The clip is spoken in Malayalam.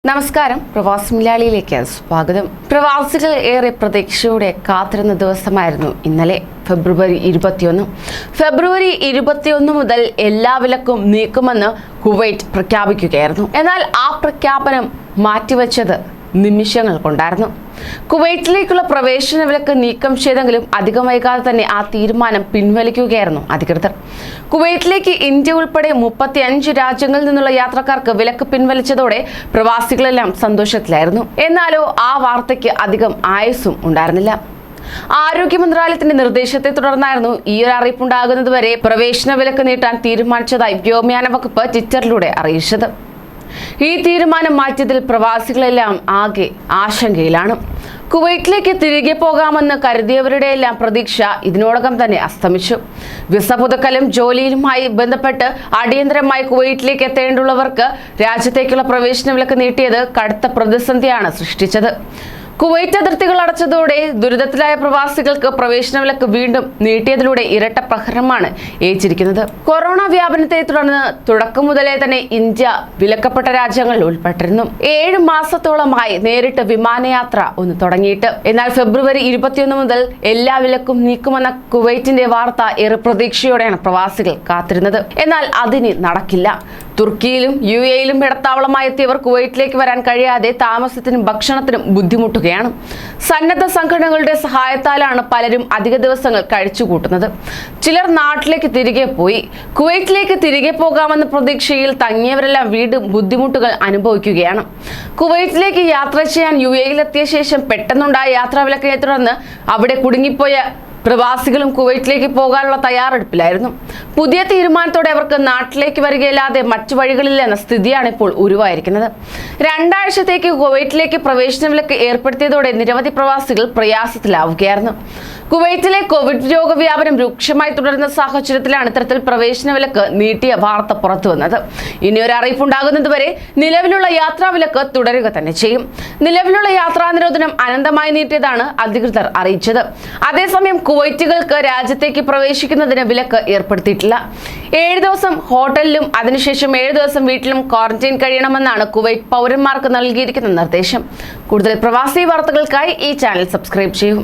നമസ്കാരം, പ്രവാസി മലയാളിയിലേക്ക് സ്വാഗതം. പ്രവാസികൾ ഏറെ പ്രതീക്ഷയോടെ കാത്തിരുന്ന ദിവസമായിരുന്നു ഇന്നലെ ഫെബ്രുവരി 21. ഫെബ്രുവരി 21 മുതൽ എല്ലാ വിലക്കും നീക്കുമെന്ന് കുവൈറ്റ് പ്രഖ്യാപിക്കുകയായിരുന്നു. എന്നാൽ ആ പ്രഖ്യാപനം മാറ്റിവെച്ചത് നിമിഷങ്ങൾ കൊണ്ടായിരുന്നു. കുവൈറ്റിലേക്കുള്ള പ്രവേശന വിലക്ക് നീക്കം ചെയ്തെങ്കിലും അധികം വൈകാതെ തന്നെ ആ തീരുമാനം പിൻവലിക്കുകയായിരുന്നു അധികൃതർ. കുവൈറ്റിലേക്ക് ഇന്ത്യ ഉൾപ്പെടെ 35 രാജ്യങ്ങളിൽ നിന്നുള്ള യാത്രക്കാർക്ക് വിലക്ക് പിൻവലിച്ചതോടെ പ്രവാസികളെല്ലാം സന്തോഷത്തിലായിരുന്നു. എന്നാലോ ആ വാർത്തയ്ക്ക് അധികം ആയുസ്സും ഉണ്ടായിരുന്നില്ല. ആരോഗ്യ മന്ത്രാലയത്തിന്റെ നിർദ്ദേശത്തെ തുടർന്നായിരുന്നു ഈ ഒരു അറിയിപ്പുണ്ടാകുന്നതുവരെ പ്രവേശന വിലക്ക് നീട്ടാൻ തീരുമാനിച്ചതായി വ്യോമയാന വകുപ്പ് ട്വിറ്ററിലൂടെ അറിയിച്ചത്. ഈ തീരുമാനം മാറ്റിയതിൽ പ്രവാസികളെല്ലാം ആകെ ആശങ്കയിലാണ്. കുവൈറ്റിലേക്ക് തിരികെ പോകാമെന്ന് കരുതിയവരുടെയെല്ലാം പ്രതീക്ഷ ഇതിനോടകം തന്നെ അസ്തമിച്ചു. വിസ പുതുക്കലും ജോലിയിലുമായി ബന്ധപ്പെട്ട് അടിയന്തരമായി കുവൈറ്റിലേക്ക് എത്തേണ്ടുള്ളവർക്ക് രാജ്യത്തേക്കുള്ള പ്രവേശന വിലക്ക് നീട്ടിയത് കടുത്ത പ്രതിസന്ധിയാണ് സൃഷ്ടിച്ചത്. കുവൈറ്റ് അതിർത്തികൾ അടച്ചതോടെ ദുരിതത്തിലായ പ്രവാസികൾക്ക് പ്രവേശന വിലക്ക് വീണ്ടും നീട്ടിയതിലൂടെ ഇരട്ട പ്രഹരമാണ് ഏറ്റിരിക്കുന്നത്. കൊറോണ വ്യാപനത്തെ തുടർന്ന് തുടക്കം മുതലേ തന്നെ ഇന്ത്യ വിലക്കപ്പെട്ട രാജ്യങ്ങളിൽ ഉൾപ്പെട്ടിരുന്നു. 7 മാസത്തോളമായി നേരിട്ട് വിമാനയാത്ര ഒന്ന് തുടങ്ങിയിട്ട്. എന്നാൽ ഫെബ്രുവരി 21 മുതൽ എല്ലാ വിലക്കും നീക്കുമെന്ന കുവൈറ്റിന്റെ വാർത്ത ഏറെ പ്രതീക്ഷയോടെയാണ് പ്രവാസികൾ കാത്തിരുന്നത്. എന്നാൽ അതിന് നടക്കില്ല. തുർക്കിയിലും UAE-യിലും ഇടത്താവളമായി എത്തിയവർ കുവൈറ്റിലേക്ക് വരാൻ കഴിയാതെ താമസത്തിനും ഭക്ഷണത്തിനും ബുദ്ധിമുട്ടുകയാണ്. സന്നദ്ധ സംഘടനകളുടെ സഹായത്താലാണ് പലരും അധിക ദിവസങ്ങൾ കഴിച്ചുകൂട്ടുന്നത്. ചിലർ നാട്ടിലേക്ക് തിരികെ പോയി. കുവൈറ്റിലേക്ക് തിരികെ പോകാമെന്ന പ്രതീക്ഷയിൽ തങ്ങിയവരെല്ലാം വീണ്ടും ബുദ്ധിമുട്ടുകൾ അനുഭവിക്കുകയാണ്. കുവൈറ്റിലേക്ക് യാത്ര ചെയ്യാൻ UAE-യിലെത്തിയ ശേഷം പെട്ടെന്നുണ്ടായ യാത്രാവിലക്കിനെ തുടർന്ന് അവിടെ കുടുങ്ങിപ്പോയ പ്രവാസികളും കുവൈറ്റിലേക്ക് പോകാനുള്ള തയ്യാറെടുപ്പിലായിരുന്നു. പുതിയ തീരുമാനത്തോടെ അവർക്ക് നാട്ടിലേക്ക് വരികയില്ലാതെ മറ്റു വഴികളില്ലെന്ന സ്ഥിതിയാണ് ഇപ്പോൾ ഉരുവായിരിക്കുന്നത്. 2 ആഴ്ചത്തേക്ക് കുവൈറ്റിലേക്ക് പ്രവേശന വിലക്ക് ഏർപ്പെടുത്തിയതോടെ നിരവധി പ്രവാസികൾ പ്രയാസത്തിലാവുകയായിരുന്നു. കുവൈറ്റിലെ കോവിഡ് രോഗവ്യാപനം രൂക്ഷമായി തുടരുന്ന സാഹചര്യത്തിലാണ് ഇത്തരത്തിൽ പ്രവേശന വിലക്ക് നീട്ടിയ വാർത്ത പുറത്തുവന്നത്. ഇനിയൊരു അറിയിപ്പുണ്ടാകുന്നതുവരെ നിലവിലുള്ള യാത്രാ വിലക്ക് തുടരുക തന്നെ ചെയ്യും. നിലവിലുള്ള യാത്രാ നിരോധനം അനന്തമായി നീട്ടിയതാണ് അധികൃതർ അറിയിച്ചത്. അതേസമയം കുവൈറ്റുകൾക്ക് രാജ്യത്തേക്ക് പ്രവേശിക്കുന്നതിന് വിലക്ക് ഏർപ്പെടുത്തിയിട്ടില്ല. 7 ദിവസം ഹോട്ടലിലും അതിനുശേഷം 7 ദിവസം വീട്ടിലും ക്വാറന്റൈൻ കഴിയണമെന്നാണ് കുവൈറ്റ് പൗരന്മാർക്ക് നൽകിയിരിക്കുന്ന നിർദ്ദേശം. കൂടുതൽ പ്രവാസി വാർത്തകൾക്കായി ഈ ചാനൽ സബ്സ്ക്രൈബ് ചെയ്യൂ.